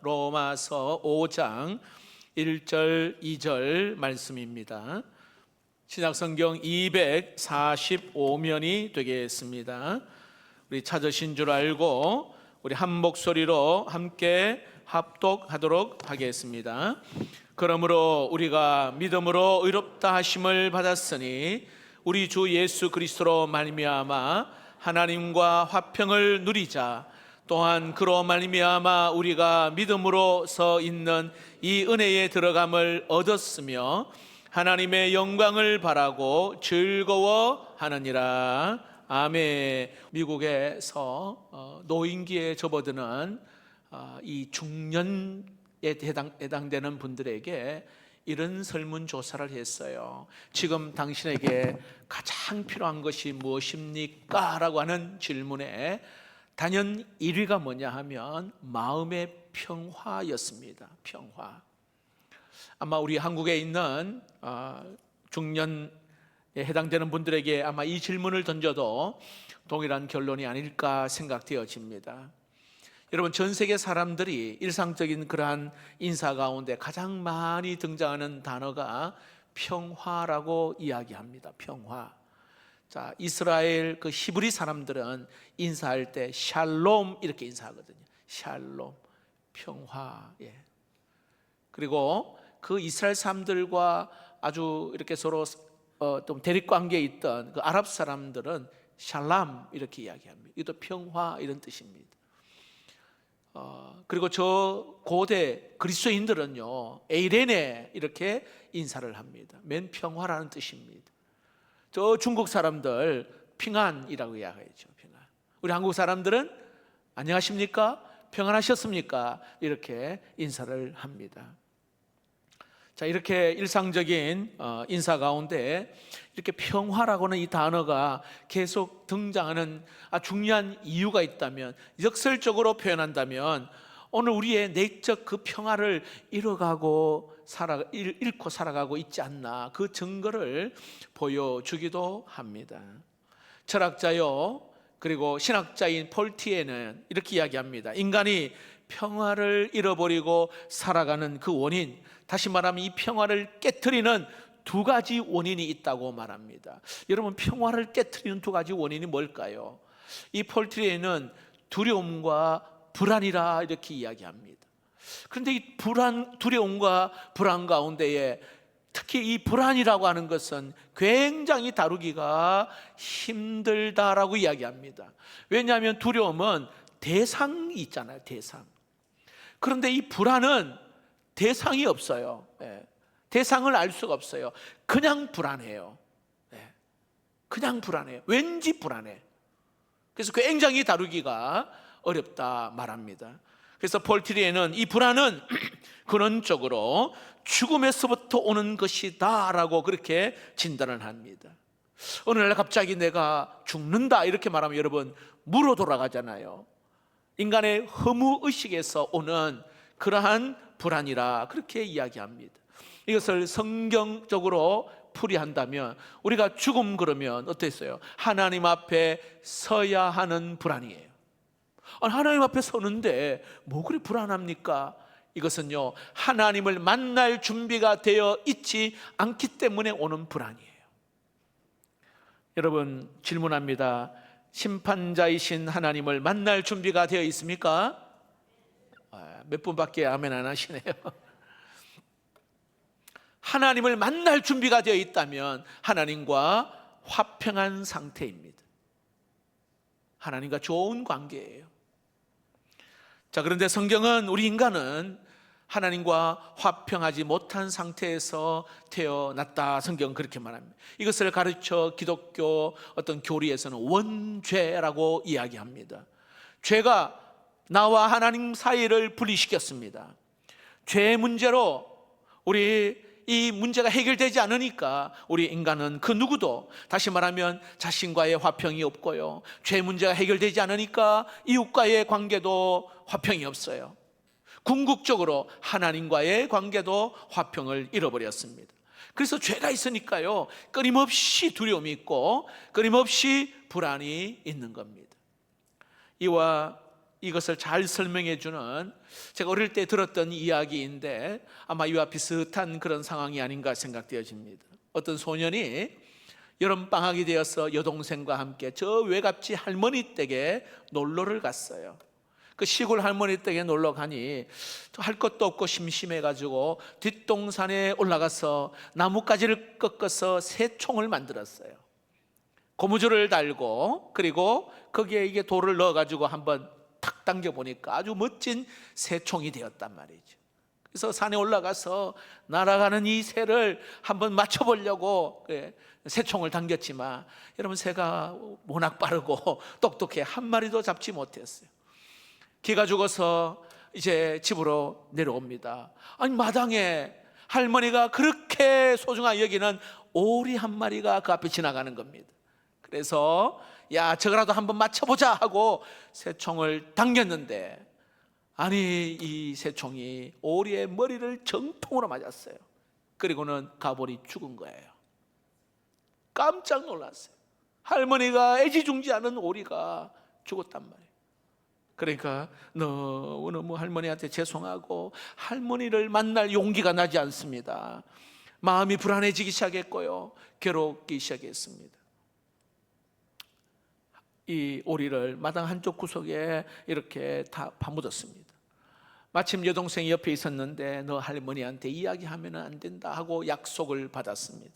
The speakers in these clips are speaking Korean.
로마서 5장 1절 2절 말씀입니다. 신약성경 245면이 되겠습니다. 우리 찾으신 줄 알고 우리 한 목소리로 함께 합독하도록 하겠습니다. 그러므로 우리가 믿음으로 의롭다 하심을 받았으니 우리 주 예수 그리스도로 말미암아 하나님과 화평을 누리자. 또한 그로 말미암아 우리가 믿음으로 서 있는 이 은혜에 들어감을 얻었으며 하나님의 영광을 바라고 즐거워하느니라. 아멘. 미국에서 노인기에 접어드는 이 중년에 해당되는 분들에게 이런 설문조사를 했어요. 지금 당신에게 가장 필요한 것이 무엇입니까? 라고 하는 질문에 단연 1위가 뭐냐 하면 마음의 평화였습니다. 평화. 아마 우리 한국에 있는 중년에 해당되는 분들에게 아마 이 질문을 던져도 동일한 결론이 아닐까 생각되어집니다. 여러분, 전 세계 사람들이 일상적인 그러한 인사 가운데 가장 많이 등장하는 단어가 평화라고 이야기합니다. 평화. 자, 이스라엘 그 히브리 사람들은 인사할 때 샬롬 이렇게 인사하거든요. 샬롬, 평화. 예. 그리고 그 이스라엘 사람들과 아주 이렇게 서로 좀 대립 관계에 있던 그 아랍 사람들은 샬람 이렇게 이야기합니다. 이것도 평화 이런 뜻입니다. 그리고 저 고대 그리스도인들은요 에이레네 이렇게 인사를 합니다. 맨 평화라는 뜻입니다. 저 중국 사람들 평안이라고 이야기하죠. 평안. 우리 한국 사람들은 안녕하십니까? 평안하셨습니까? 이렇게 인사를 합니다. 자, 이렇게 일상적인 인사 가운데 이렇게 평화라고는 이 단어가 계속 등장하는 중요한 이유가 있다면, 역설적으로 표현한다면 오늘 우리의 내적 그 평화를 잃고 살아가고 있지 않나, 그 증거를 보여주기도 합니다. 철학자요 그리고 신학자인 폴 티에는 이렇게 이야기합니다. 인간이 평화를 잃어버리고 살아가는 그 원인, 다시 말하면 이 평화를 깨트리는 두 가지 원인이 있다고 말합니다. 여러분, 평화를 깨트리는 두 가지 원인이 뭘까요? 이 폴 티에는 두려움과 불안이라 이렇게 이야기합니다. 그런데 이 두려움과 불안 가운데에 특히 이 불안이라고 하는 것은 굉장히 다루기가 힘들다라고 이야기합니다. 왜냐하면 두려움은 대상이 있잖아요. 대상. 그런데 이 불안은 대상이 없어요. 대상을 알 수가 없어요. 그냥 불안해요. 그냥 불안해요. 왠지 불안해. 그래서 굉장히 다루기가 어렵다 말합니다. 그래서 폴 티레는 이 불안은 근원적으로 죽음에서부터 오는 것이다 라고 그렇게 진단을 합니다. 어느 날 갑자기 내가 죽는다 이렇게 말하면 여러분 무로 돌아가잖아요. 인간의 허무의식에서 오는 그러한 불안이라 그렇게 이야기합니다. 이것을 성경적으로 풀이한다면 우리가 죽음 그러면 어땠어요? 하나님 앞에 서야 하는 불안이에요. 하나님 앞에 서는데 뭐 그리 불안합니까? 이것은요 하나님을 만날 준비가 되어 있지 않기 때문에 오는 불안이에요. 여러분, 질문합니다. 심판자이신 하나님을 만날 준비가 되어 있습니까? 몇 분밖에 아멘 안 하시네요. 하나님을 만날 준비가 되어 있다면 하나님과 화평한 상태입니다. 하나님과 좋은 관계예요. 자, 그런데 성경은 우리 인간은 하나님과 화평하지 못한 상태에서 태어났다. 성경은 그렇게 말합니다. 이것을 가르쳐 기독교 어떤 교리에서는 원죄라고 이야기합니다. 죄가 나와 하나님 사이를 분리시켰습니다. 죄의 문제로 우리 이 문제가 해결되지 않으니까 우리 인간은 그 누구도, 다시 말하면 자신과의 화평이 없고요, 죄 문제가 해결되지 않으니까 이웃과의 관계도 화평이 없어요. 궁극적으로 하나님과의 관계도 화평을 잃어버렸습니다. 그래서 죄가 있으니까요 끊임없이 두려움이 있고 끊임없이 불안이 있는 겁니다. 이와 이것을 잘 설명해 주는, 제가 어릴 때 들었던 이야기인데 아마 이와 비슷한 그런 상황이 아닌가 생각되어집니다. 어떤 소년이 여름방학이 되어서 여동생과 함께 저 외갓집 할머니 댁에 놀러를 갔어요. 그 시골 할머니 댁에 놀러 가니 할 것도 없고 심심해가지고 뒷동산에 올라가서 나뭇가지를 꺾어서 새총을 만들었어요. 고무줄을 달고, 그리고 거기에 이게 돌을 넣어가지고 한번 탁 당겨보니까 아주 멋진 새총이 되었단 말이죠. 그래서 산에 올라가서 날아가는 이 새를 한번 맞춰보려고 새총을 당겼지만, 여러분, 새가 워낙 빠르고 똑똑해 한 마리도 잡지 못했어요. 기가 죽어서 이제 집으로 내려옵니다. 아니, 마당에 할머니가 그렇게 소중하게 여기는 오리 한 마리가 그 앞에 지나가는 겁니다. 그래서 야, 저거라도 한번 맞춰보자 하고 새총을 당겼는데, 아니, 이 새총이 오리의 머리를 정통으로 맞았어요. 그리고는 가버리 죽은 거예요. 깜짝 놀랐어요. 할머니가 애지중지하는 오리가 죽었단 말이에요. 그러니까 너무 할머니한테 죄송하고 할머니를 만날 용기가 나지 않습니다. 마음이 불안해지기 시작했고요, 괴롭기 시작했습니다. 이 오리를 마당 한쪽 구석에 이렇게 다 파묻었습니다. 마침 여동생이 옆에 있었는데 너 할머니한테 이야기하면 안 된다 하고 약속을 받았습니다.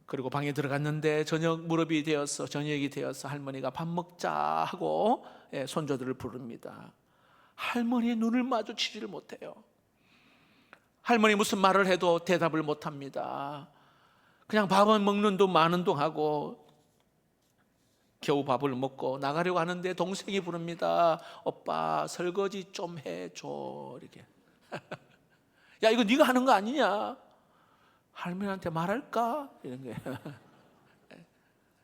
그리고 방에 들어갔는데 저녁이 되어서 할머니가 밥 먹자 하고 손주들을 부릅니다. 할머니의 눈을 마주치지를 못해요. 할머니 무슨 말을 해도 대답을 못합니다. 그냥 밥은 먹는 둥 마는 둥 하고 겨우 밥을 먹고 나가려고 하는데 동생이 부릅니다. 오빠, 설거지 좀 해줘. 이렇게. 야, 이거 네가 하는 거 아니냐? 할머니한테 말할까? 이런 게.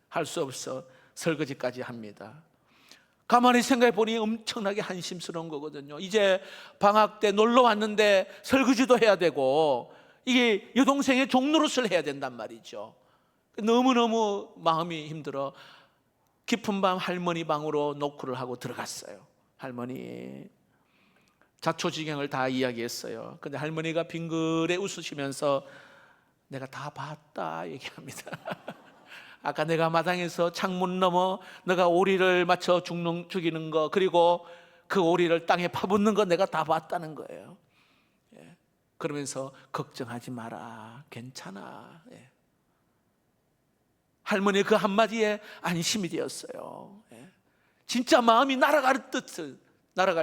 할 수 없어 설거지까지 합니다. 가만히 생각해 보니 엄청나게 한심스러운 거거든요. 이제 방학 때 놀러 왔는데 설거지도 해야 되고, 이게 여동생의 종노릇을 해야 된단 말이죠. 너무너무 마음이 힘들어 깊은 밤 할머니 방으로 노크를 하고 들어갔어요. 할머니, 자초지경을 다 이야기했어요. 근데 할머니가 빙그레 웃으시면서 내가 다 봤다 얘기합니다. 아까 내가 마당에서 창문 너머 너가 오리를 맞춰 죽이는 거, 그리고 그 오리를 땅에 파묻는 거 내가 다 봤다는 거예요. 그러면서 걱정하지 마라, 괜찮아. 할머니의 그 한마디에 안심이 되었어요. 진짜 마음이 날아갈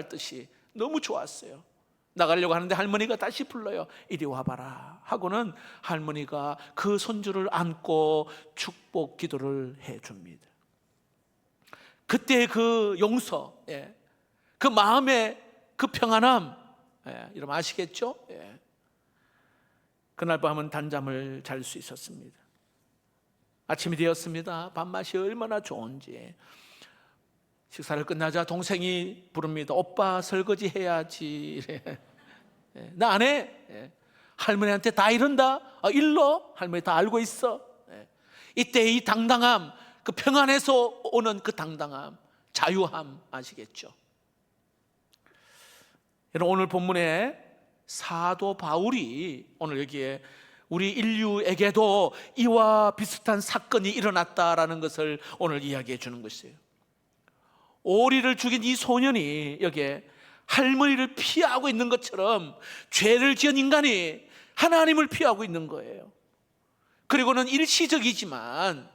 듯이 너무 좋았어요. 나가려고 하는데 할머니가 다시 불러요. 이리 와봐라 하고는 할머니가 그 손주를 안고 축복 기도를 해줍니다. 그때 그 용서, 그 마음의 그 평안함, 여러분 아시겠죠? 그날 밤은 단잠을 잘 수 있었습니다. 아침이 되었습니다. 밥맛이 얼마나 좋은지. 식사를 끝나자 동생이 부릅니다. 오빠, 설거지 해야지. 나 안 해. 할머니한테 다 이른다. 일러. 할머니 다 알고 있어. 이때 이 당당함, 그 평안에서 오는 그 당당함, 자유함 아시겠죠? 여러분, 오늘 본문에 사도 바울이 오늘 여기에 우리 인류에게도 이와 비슷한 사건이 일어났다라는 것을 오늘 이야기해 주는 것이에요. 오리를 죽인 이 소년이 여기에 할머니를 피하고 있는 것처럼 죄를 지은 인간이 하나님을 피하고 있는 거예요. 그리고는 일시적이지만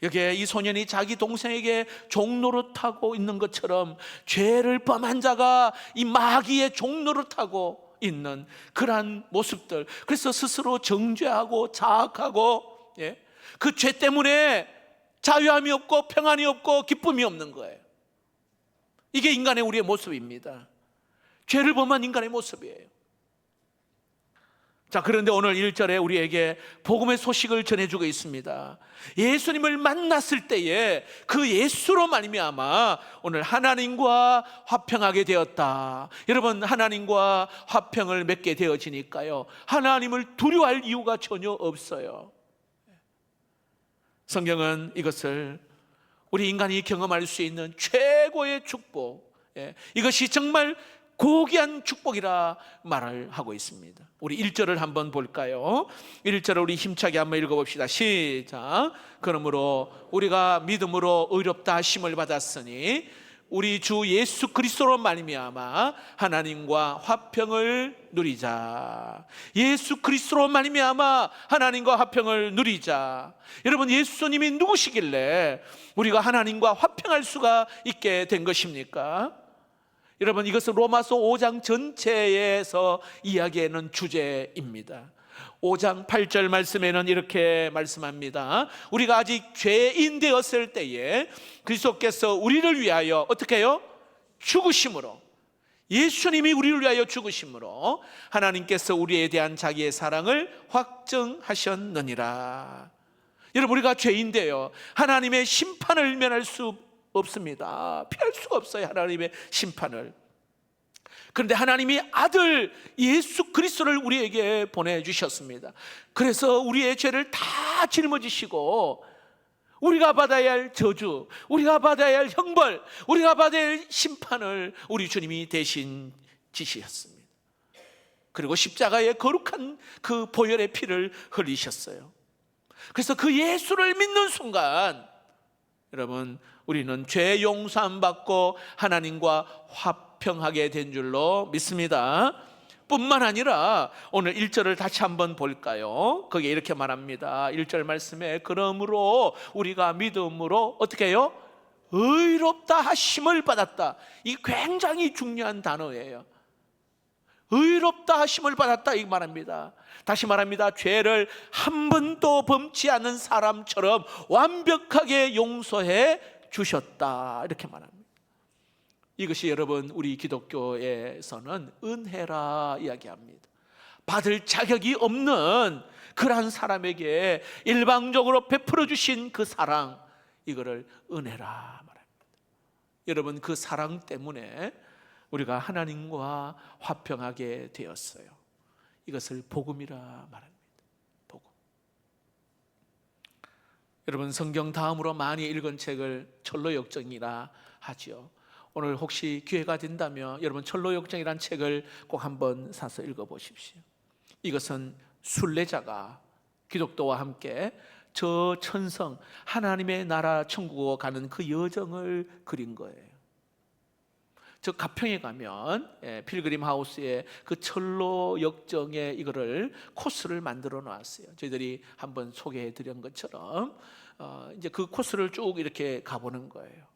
여기에 이 소년이 자기 동생에게 종노릇하고 있는 것처럼 죄를 범한 자가 이 마귀의 종노릇하고 있는 그러한 모습들, 그래서 스스로 정죄하고 자학하고 그 죄 때문에 자유함이 없고 평안이 없고 기쁨이 없는 거예요. 이게 인간의 우리의 모습입니다. 죄를 범한 인간의 모습이에요. 자, 그런데 오늘 1절에 우리에게 복음의 소식을 전해주고 있습니다. 예수님을 만났을 때에 그 예수로 말미암아 오늘 하나님과 화평하게 되었다. 여러분, 하나님과 화평을 맺게 되어지니까요, 하나님을 두려워할 이유가 전혀 없어요. 성경은 이것을 우리 인간이 경험할 수 있는 최고의 축복, 이것이 정말 고귀한 축복이라 말을 하고 있습니다. 우리 1절을 한번 볼까요? 1절을 우리 힘차게 한번 읽어봅시다. 시작. 그러므로 우리가 믿음으로 의롭다 하심을 받았으니 우리 주 예수 그리스도로 말미암아 하나님과 화평을 누리자. 예수 그리스도로 말미암아 하나님과 화평을 누리자. 여러분, 예수님이 누구시길래 우리가 하나님과 화평할 수가 있게 된 것입니까? 여러분, 이것은 로마서 5장 전체에서 이야기하는 주제입니다. 5장 8절 말씀에는 이렇게 말씀합니다. 우리가 아직 죄인 되었을 때에 그리스도께서 우리를 위하여 어떻게 해요? 죽으심으로, 예수님이 우리를 위하여 죽으심으로 하나님께서 우리에 대한 자기의 사랑을 확증하셨느니라. 여러분, 우리가 죄인데요, 하나님의 심판을 면할 수 없습니다. 피할 수가 없어요, 하나님의 심판을. 그런데 하나님이 아들 예수 그리스도를 우리에게 보내주셨습니다. 그래서 우리의 죄를 다 짊어지시고 우리가 받아야 할 저주, 우리가 받아야 할 형벌, 우리가 받아야 할 심판을 우리 주님이 대신 지시했습니다. 그리고 십자가에 거룩한 그 보혈의 피를 흘리셨어요. 그래서 그 예수를 믿는 순간 여러분, 우리는 죄 용서함 받고 하나님과 화평하게 된 줄로 믿습니다. 뿐만 아니라 오늘 1절을 다시 한번 볼까요? 거기에 이렇게 말합니다. 1절 말씀에 그러므로 우리가 믿음으로 어떻게 해요? 의롭다 하심을 받았다. 이 굉장히 중요한 단어예요. 의롭다 하심을 받았다, 이 말합니다. 다시 말합니다. 죄를 한 번도 범치 않은 사람처럼 완벽하게 용서해 주셨다, 이렇게 말합니다. 이것이 여러분, 우리 기독교에서는 은혜라 이야기합니다. 받을 자격이 없는 그러한 사람에게 일방적으로 베풀어 주신 그 사랑, 이거를 은혜라 말합니다. 여러분, 그 사랑 때문에 우리가 하나님과 화평하게 되었어요. 이것을 복음이라 말합니다. 복음. 여러분, 성경 다음으로 많이 읽은 책을 철로역정이라 하죠. 오늘 혹시 기회가 된다면 여러분, 철로역정이라는 책을 꼭 한번 사서 읽어보십시오. 이것은 순례자가 기독도와 함께 저 천성 하나님의 나라 천국으로 가는 그 여정을 그린 거예요. 저 가평에 가면 필그림 하우스에 그 철로 역정에 이거를 코스를 만들어 놨어요. 저희들이 한번 소개해 드린 것처럼 이제 그 코스를 쭉 이렇게 가보는 거예요.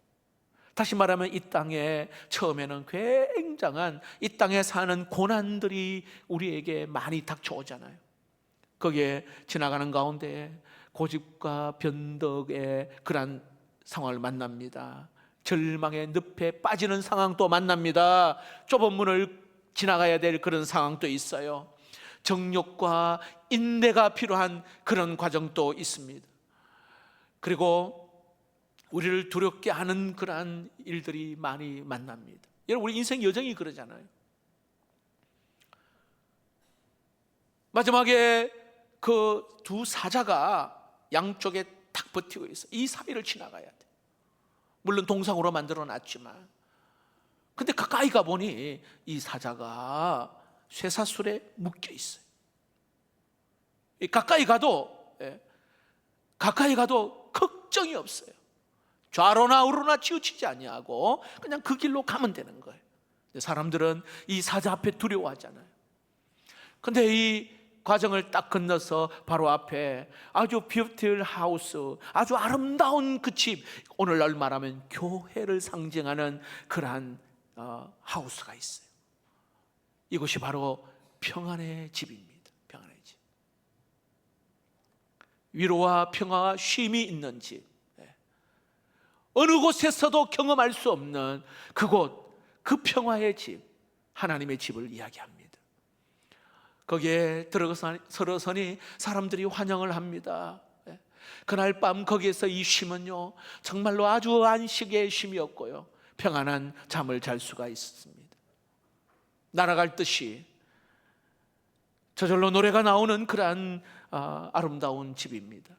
다시 말하면 이 땅에 처음에는 굉장한 이 땅에 사는 고난들이 우리에게 많이 닥쳐오잖아요. 거기에 지나가는 가운데 고집과 변덕의 그런 상황을 만납니다. 절망의 늪에 빠지는 상황도 만납니다. 좁은 문을 지나가야 될 그런 상황도 있어요. 정욕과 인내가 필요한 그런 과정도 있습니다. 그리고 우리를 두렵게 하는 그러한 일들이 많이 만납니다. 여러분, 우리 인생 여정이 그러잖아요. 마지막에 그 두 사자가 양쪽에 탁 버티고 있어요. 이 사이를 지나가야 돼. 물론 동상으로 만들어 놨지만, 근데 가까이 가보니 이 사자가 쇠사슬에 묶여 있어요. 가까이 가도 걱정이 없어요. 좌로나 우로나 치우치지 아니하고 그냥 그 길로 가면 되는 거예요. 사람들은 이 사자 앞에 두려워하잖아요. 근데 이 과정을 딱 건너서 바로 앞에 아주 뷰티풀 하우스, 아주 아름다운 그 집, 오늘날 말하면 교회를 상징하는 그러한 하우스가 있어요. 이것이 바로 평안의 집입니다. 평안의 집. 위로와 평화와 쉼이 있는 집, 어느 곳에서도 경험할 수 없는 그곳, 그 평화의 집, 하나님의 집을 이야기합니다. 거기에 들어서니 사람들이 환영을 합니다. 그날 밤 거기에서 이 쉼은요, 정말로 아주 안식의 쉼이었고요, 평안한 잠을 잘 수가 있었습니다. 날아갈 듯이 저절로 노래가 나오는 그러한 아름다운 집입니다.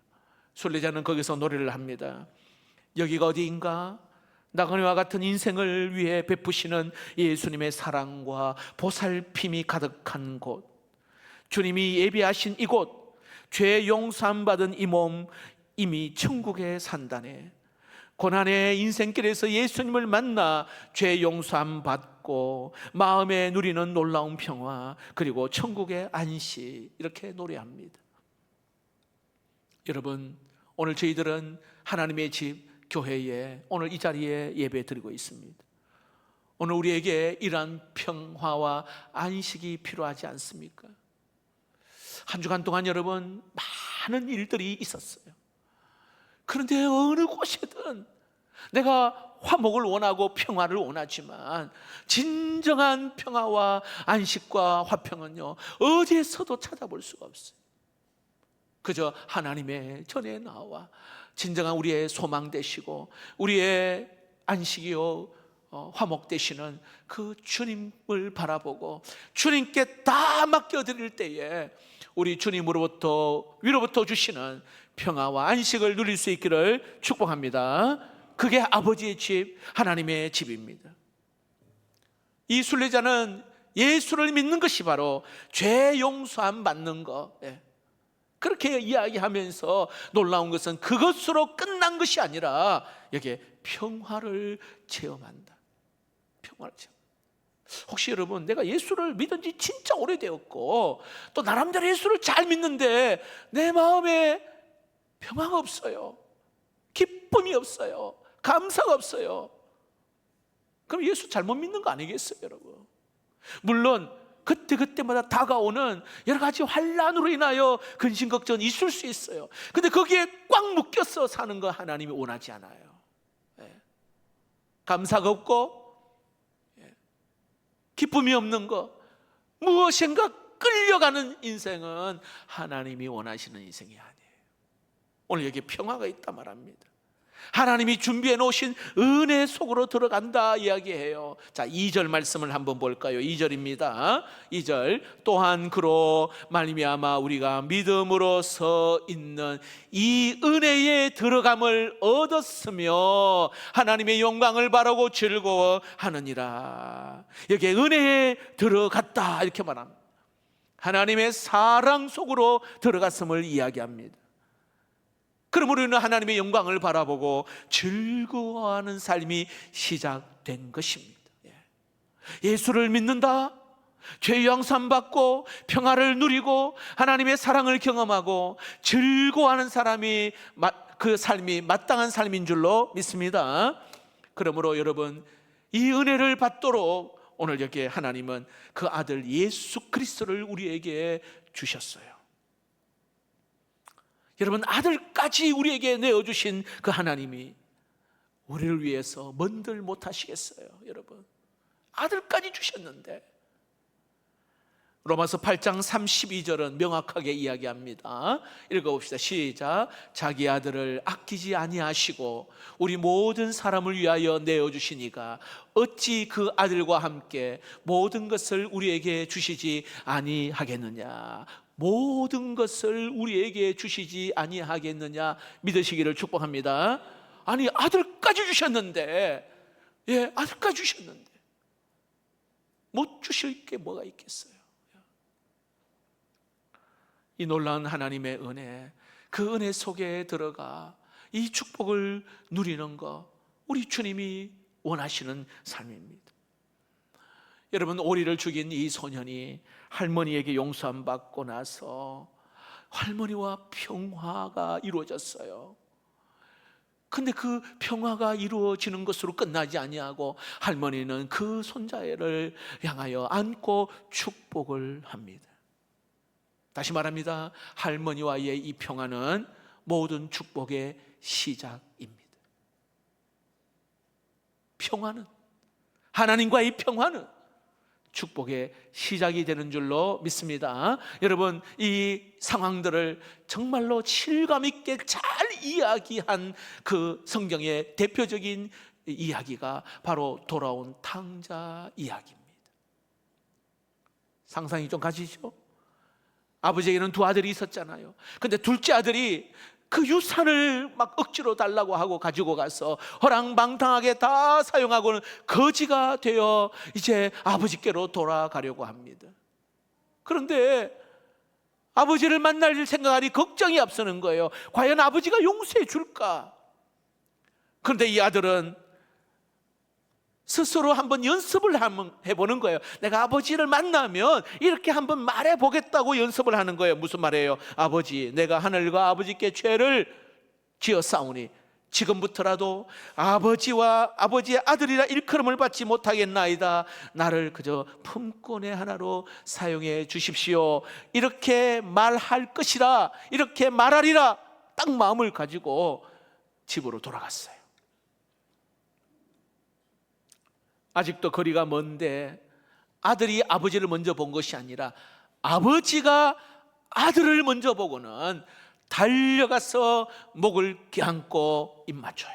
순례자는 거기서 노래를 합니다. 여기가 어디인가? 나그네와 같은 인생을 위해 베푸시는 예수님의 사랑과 보살핌이 가득한 곳, 주님이 예비하신 이곳, 죄 용서함 받은 이 몸 이미 천국에 산다네. 고난의 인생길에서 예수님을 만나 죄 용서함 받고 마음에 누리는 놀라운 평화, 그리고 천국의 안식, 이렇게 노래합니다. 여러분, 오늘 저희들은 하나님의 집 교회에 오늘 이 자리에 예배 드리고 있습니다. 오늘 우리에게 이러한 평화와 안식이 필요하지 않습니까? 한 주간 동안 여러분, 많은 일들이 있었어요. 그런데 어느 곳이든 내가 화목을 원하고 평화를 원하지만 진정한 평화와 안식과 화평은요, 어디에서도 찾아볼 수가 없어요. 그저 하나님의 전에 나와 진정한 우리의 소망 되시고 우리의 안식이요 화목 되시는 그 주님을 바라보고 주님께 다 맡겨드릴 때에 우리 주님으로부터 위로부터 주시는 평화와 안식을 누릴 수 있기를 축복합니다. 그게 아버지의 집, 하나님의 집입니다. 이 순례자는 예수를 믿는 것이 바로 죄 용서함 받는 것, 그렇게 이야기하면서 놀라운 것은 그것으로 끝난 것이 아니라 여기에 평화를 체험한다. 평화를 체험. 혹시 여러분, 내가 예수를 믿은 지 진짜 오래되었고 또 나름대로 예수를 잘 믿는데 내 마음에 평화가 없어요, 기쁨이 없어요, 감사가 없어요. 그럼 예수 잘못 믿는 거 아니겠어요, 여러분? 물론 그때마다 다가오는 여러 가지 환난으로 인하여 근심 걱정이 있을 수 있어요. 근데 거기에 꽉 묶여서 사는 거 하나님이 원하지 않아요. 감사가 없고 기쁨이 없는 거, 무엇인가 끌려가는 인생은 하나님이 원하시는 인생이 아니에요. 오늘 여기 평화가 있다 말합니다. 하나님이 준비해 놓으신 은혜 속으로 들어간다 이야기해요. 자, 2절 말씀을 한번 볼까요? 2절입니다. 2절, 또한 그로 말미암아 우리가 믿음으로 서 있는 이 은혜에 들어감을 얻었으며 하나님의 영광을 바라고 즐거워하느니라. 여기에 은혜에 들어갔다 이렇게 말합니다. 하나님의 사랑 속으로 들어갔음을 이야기합니다. 그러므로 우리는 하나님의 영광을 바라보고 즐거워하는 삶이 시작된 것입니다. 예수를 믿는다, 죄 용서 받고 평화를 누리고 하나님의 사랑을 경험하고 즐거워하는 사람이 그 삶이 마땅한 삶인 줄로 믿습니다. 그러므로 여러분, 이 은혜를 받도록 오늘 여기에 하나님은 그 아들 예수 그리스도를 우리에게 주셨어요. 여러분, 아들까지 우리에게 내어주신 그 하나님이 우리를 위해서 뭔들 못하시겠어요? 여러분, 아들까지 주셨는데. 로마서 8장 32절은 명확하게 이야기합니다. 읽어봅시다. 시작. 자기 아들을 아끼지 아니하시고 우리 모든 사람을 위하여 내어주시니가 어찌 그 아들과 함께 모든 것을 우리에게 주시지 아니하겠느냐. 모든 것을 우리에게 주시지 아니하겠느냐 믿으시기를 축복합니다. 아니, 아들까지 주셨는데, 아들까지 주셨는데 못 주실 게 뭐가 있겠어요? 이 놀라운 하나님의 은혜, 그 은혜 속에 들어가 이 축복을 누리는 것, 우리 주님이 원하시는 삶입니다. 여러분, 오리를 죽인 이 소년이 할머니에게 용서함 받고 나서 할머니와 평화가 이루어졌어요. 근데 그 평화가 이루어지는 것으로 끝나지 아니하고 할머니는 그 손자애를 향하여 안고 축복을 합니다. 다시 말합니다. 할머니와의 이 평화는 모든 축복의 시작입니다. 평화는, 하나님과의 평화는 축복의 시작이 되는 줄로 믿습니다. 여러분, 이 상황들을 정말로 실감 있게 잘 이야기한 그 성경의 대표적인 이야기가 바로 돌아온 탕자 이야기입니다. 상상이 좀 가시죠? 아버지에게는 두 아들이 있었잖아요. 근데 둘째 아들이 그 유산을 막 억지로 달라고 하고 가지고 가서 허랑방탕하게 다 사용하고는 거지가 되어 이제 아버지께로 돌아가려고 합니다. 그런데 아버지를 만날 생각하니 걱정이 앞서는 거예요. 과연 아버지가 용서해 줄까? 그런데 이 아들은 스스로 한번 연습을 해보는 거예요. 내가 아버지를 만나면 이렇게 한번 말해보겠다고 연습을 하는 거예요. 무슨 말이에요? 아버지, 내가 하늘과 아버지께 죄를 지었사오니 지금부터라도 아버지와 아버지의 아들이라 일컬음을 받지 못하겠나이다. 나를 그저 품꾼의 하나로 사용해 주십시오. 이렇게 말할 것이라, 이렇게 말하리라 딱 마음을 가지고 집으로 돌아갔어요. 아직도 거리가 먼데 아들이 아버지를 먼저 본 것이 아니라 아버지가 아들을 먼저 보고는 달려가서 목을 껴안고 입 맞춰요.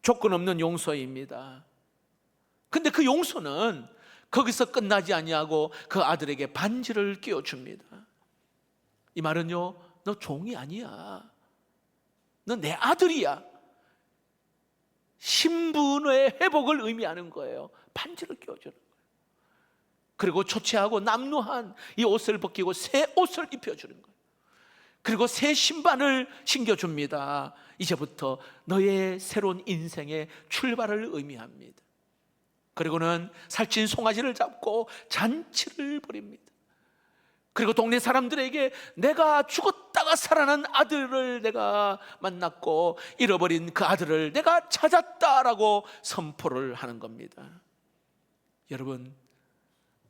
조건 없는 용서입니다. 근데 그 용서는 거기서 끝나지 아니하고 그 아들에게 반지를 끼워줍니다. 이 말은요, 너 종이 아니야. 너 내 아들이야. 신분의 회복을 의미하는 거예요. 반지를 끼워주는 거예요. 그리고 초췌하고 남루한 이 옷을 벗기고 새 옷을 입혀주는 거예요. 그리고 새 신발을 신겨줍니다. 이제부터 너의 새로운 인생의 출발을 의미합니다. 그리고는 살찐 송아지를 잡고 잔치를 벌입니다. 그리고 동네 사람들에게 내가 죽었다가 살아난 아들을 내가 만났고 잃어버린 그 아들을 내가 찾았다라고 선포를 하는 겁니다. 여러분,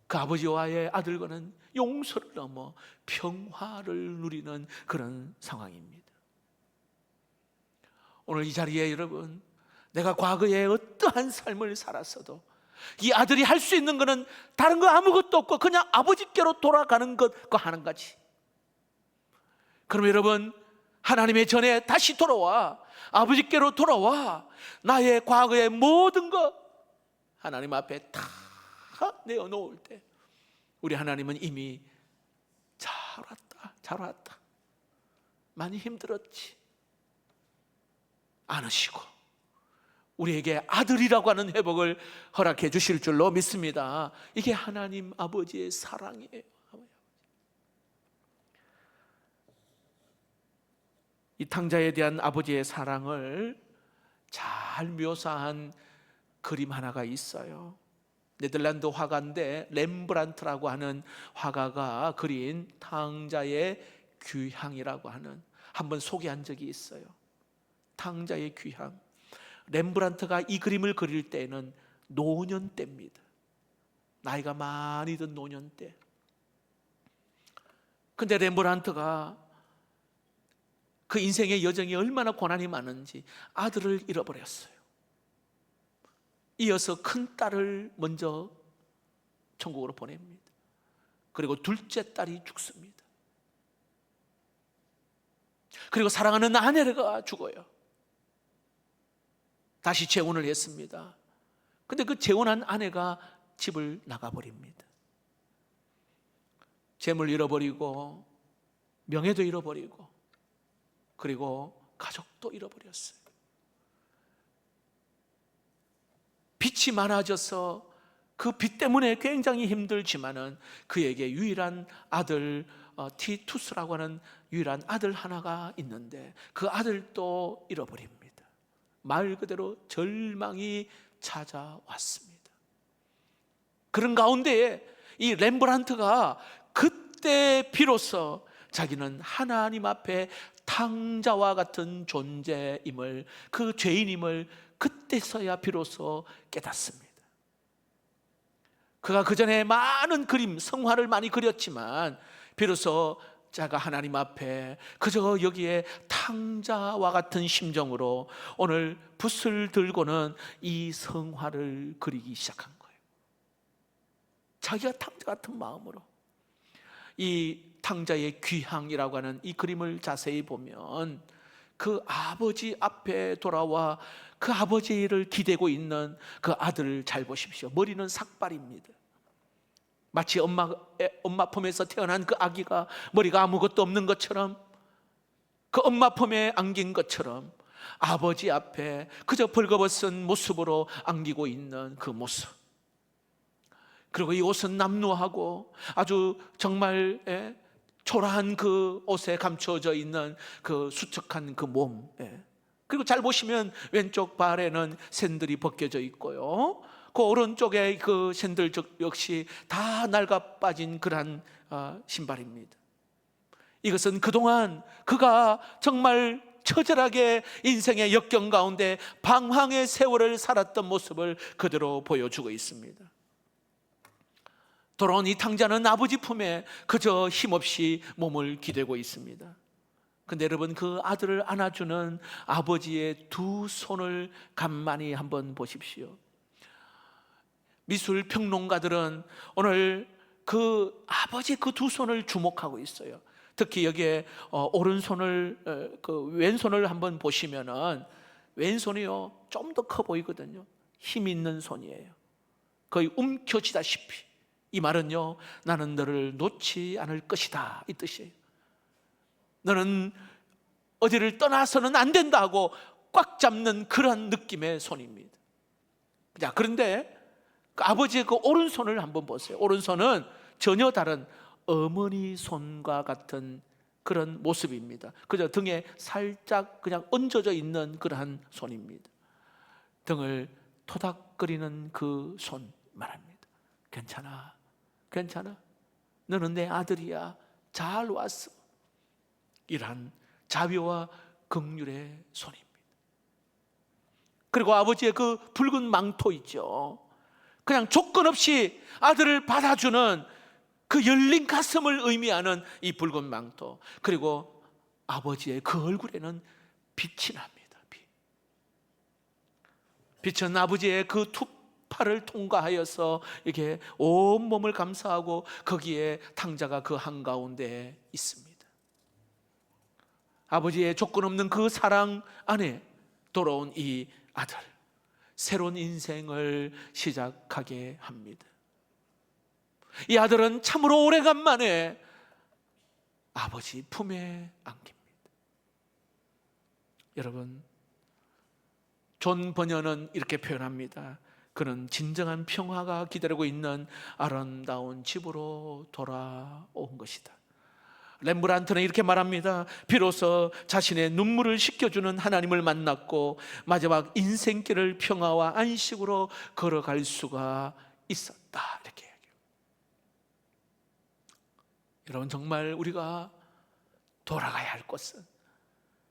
그 아버지와의 아들과는 용서를 넘어 평화를 누리는 그런 상황입니다. 오늘 이 자리에 여러분, 내가 과거에 어떠한 삶을 살았어도 이 아들이 할 수 있는 것은 다른 거 아무것도 없고 그냥 아버지께로 돌아가는 것, 그 하는 가지. 그럼 여러분, 하나님의 전에 다시 돌아와 아버지께로 돌아와 나의 과거의 모든 것 하나님 앞에 다 내어놓을 때 우리 하나님은 이미 잘 왔다, 잘 왔다, 많이 힘들었지 않으시고 우리에게 아들이라고 하는 회복을 허락해 주실 줄로 믿습니다. 이게 하나님 아버지의 사랑이에요. 이 탕자에 대한 아버지의 사랑을 잘 묘사한 그림 하나가 있어요. 네덜란드 화가인데 렘브란트라고 하는 화가가 그린 탕자의 귀향이라고 하는, 한번 소개한 적이 있어요. 탕자의 귀향. 렘브란트가 이 그림을 그릴 때에는 노년 때입니다. 나이가 많이 든 노년 때. 근데 렘브란트가 그 인생의 여정이 얼마나 고난이 많은지 아들을 잃어버렸어요. 이어서 큰 딸을 먼저 천국으로 보냅니다. 그리고 둘째 딸이 죽습니다. 그리고 사랑하는 아내가 죽어요. 다시 재혼을 했습니다. 근데 그 재혼한 아내가 집을 나가버립니다. 재물 잃어버리고 명예도 잃어버리고 그리고 가족도 잃어버렸어요. 빚이 많아져서 그 빚 때문에 굉장히 힘들지만은 그에게 유일한 아들 티투스라고 하는 유일한 아들 하나가 있는데 그 아들도 잃어버립니다. 말 그대로 절망이 찾아왔습니다. 그런 가운데에 이 렘브란트가 그때 비로소 자기는 하나님 앞에 탕자와 같은 존재임을, 그 죄인임을 그때서야 비로소 깨닫습니다. 그가 그전에 많은 그림, 성화를 많이 그렸지만 비로소 자가 하나님 앞에 그저 여기에 탕자와 같은 심정으로 오늘 붓을 들고는 이 성화를 그리기 시작한 거예요. 자기가 탕자 같은 마음으로. 이 탕자의 귀향이라고 하는 이 그림을 자세히 보면 그 아버지 앞에 돌아와 그 아버지를 기대고 있는 그 아들을 잘 보십시오. 머리는 삭발입니다. 마치 엄마 품에서 태어난 그 아기가 머리가 아무것도 없는 것처럼, 그 엄마 품에 안긴 것처럼 아버지 앞에 그저 벌거벗은 모습으로 안기고 있는 그 모습. 그리고 이 옷은 남루하고 아주 정말 초라한 그 옷에 감춰져 있는 그 수척한 그 몸. 그리고 잘 보시면 왼쪽 발에는 샌들이 벗겨져 있고요, 그 오른쪽에 그 샌들 역시 다 낡아 빠진 그러한 신발입니다. 이것은 그동안 그가 정말 처절하게 인생의 역경 가운데 방황의 세월을 살았던 모습을 그대로 보여주고 있습니다. 돌아온 이 탕자는 아버지 품에 그저 힘없이 몸을 기대고 있습니다. 근데 여러분, 그 아들을 안아주는 아버지의 두 손을 간만히 한번 보십시오. 미술 평론가들은 오늘 그 아버지 그 두 손을 주목하고 있어요. 특히 여기에 오른손을, 그 왼손을 한번 보시면은 왼손이요 좀 더 커 보이거든요. 힘 있는 손이에요. 거의 움켜쥐다시피. 이 말은요, 나는 너를 놓지 않을 것이다, 이 뜻이에요. 너는 어디를 떠나서는 안 된다 하고 꽉 잡는 그런 느낌의 손입니다. 자, 그런데 그 아버지의 그 오른손을 한번 보세요. 오른손은 전혀 다른 어머니 손과 같은 그런 모습입니다. 그저 등에 살짝 그냥 얹어져 있는 그러한 손입니다. 등을 토닥거리는 그 손 말합니다. 괜찮아, 괜찮아, 너는 내 아들이야, 잘 왔어. 이러한 자비와 긍휼의 손입니다. 그리고 아버지의 그 붉은 망토 있죠, 그냥 조건 없이 아들을 받아주는 그 열린 가슴을 의미하는 이 붉은 망토. 그리고 아버지의 그 얼굴에는 빛이 납니다. 빛은 아버지의 그 두 팔을 통과하여서 이렇게 온 몸을 감싸고 거기에 탕자가 그 한가운데 있습니다. 아버지의 조건 없는 그 사랑 안에 돌아온 이 아들, 새로운 인생을 시작하게 합니다. 이 아들은 참으로 오래간만에 아버지 품에 안깁니다. 여러분, 존 버녀는 이렇게 표현합니다. 그는 진정한 평화가 기다리고 있는 아름다운 집으로 돌아온 것이다. 렘브란트는 이렇게 말합니다. 비로소 자신의 눈물을 씻겨주는 하나님을 만났고 마지막 인생길을 평화와 안식으로 걸어갈 수가 있었다, 이렇게 얘기해요. 여러분, 정말 우리가 돌아가야 할 곳은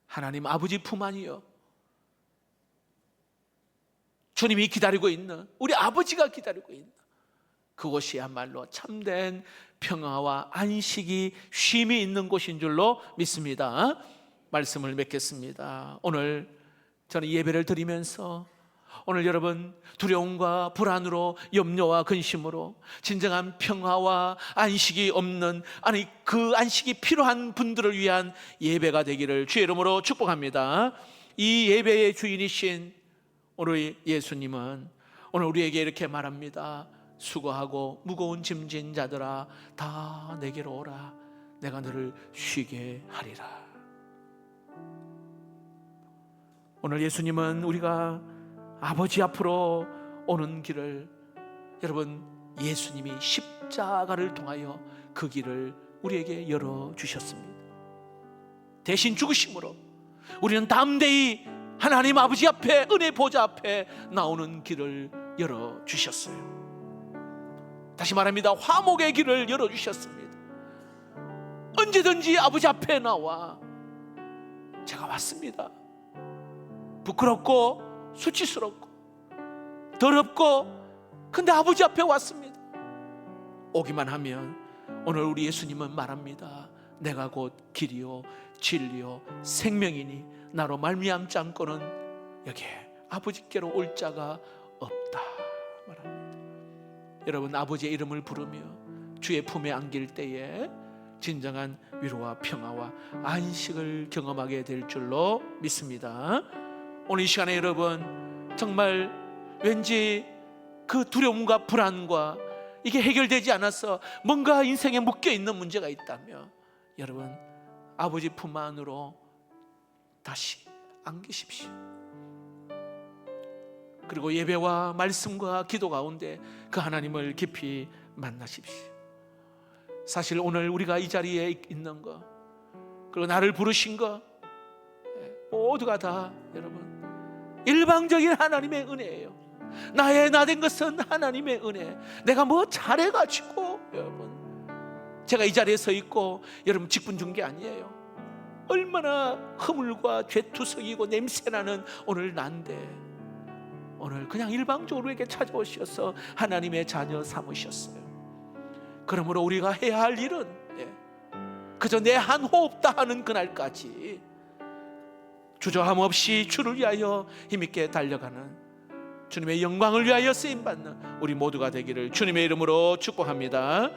하나님 아버지 품 안이요, 주님이 기다리고 있는, 우리 아버지가 기다리고 있는 그곳이야말로 참된 평화와 안식이 쉼이 있는 곳인 줄로 믿습니다. 말씀을 맺겠습니다. 오늘 저는 예배를 드리면서 오늘 여러분 두려움과 불안으로, 염려와 근심으로 진정한 평화와 안식이 없는, 아니 그 안식이 필요한 분들을 위한 예배가 되기를 주의 이름으로 축복합니다. 이 예배의 주인이신 오늘 예수님은 오늘 우리에게 이렇게 말합니다. 수고하고 무거운 짐진 자들아 다 내게로 오라, 내가 너를 쉬게 하리라. 오늘 예수님은 우리가 아버지 앞으로 오는 길을, 여러분 예수님이 십자가를 통하여 그 길을 우리에게 열어주셨습니다. 대신 죽으심으로 우리는 담대히 하나님 아버지 앞에, 은혜 보좌 앞에 나오는 길을 열어주셨어요. 다시 말합니다. 화목의 길을 열어주셨습니다. 언제든지 아버지 앞에 나와 제가 왔습니다. 부끄럽고 수치스럽고 더럽고, 근데 아버지 앞에 왔습니다. 오기만 하면 오늘 우리 예수님은 말합니다. 내가 곧 길이요 진리요 생명이니 나로 말미암지 않고는 여기에 아버지께로 올 자가 없다 말합니다. 여러분, 아버지의 이름을 부르며 주의 품에 안길 때에 진정한 위로와 평화와 안식을 경험하게 될 줄로 믿습니다. 오늘 이 시간에 여러분 정말 왠지 그 두려움과 불안과 이게 해결되지 않아서 뭔가 인생에 묶여있는 문제가 있다면 여러분, 아버지 품 안으로 다시 안기십시오. 그리고 예배와 말씀과 기도 가운데 그 하나님을 깊이 만나십시오. 사실 오늘 우리가 이 자리에 있는 거, 그리고 나를 부르신 거 모두가 다 여러분 일방적인 하나님의 은혜예요. 나의 나된 것은 하나님의 은혜. 내가 뭐 잘해가지고 여러분 제가 이 자리에 서 있고 여러분 직분 준 게 아니에요. 얼마나 허물과 죄투성이고 냄새나는 오늘 난데 오늘 그냥 일방적으로 우리에게 찾아오셔서 하나님의 자녀 삼으셨어요. 그러므로 우리가 해야 할 일은 그저 내 한 호흡 다하는 그날까지 주저함 없이 주를 위하여 힘있게 달려가는, 주님의 영광을 위하여 쓰임받는 우리 모두가 되기를 주님의 이름으로 축복합니다.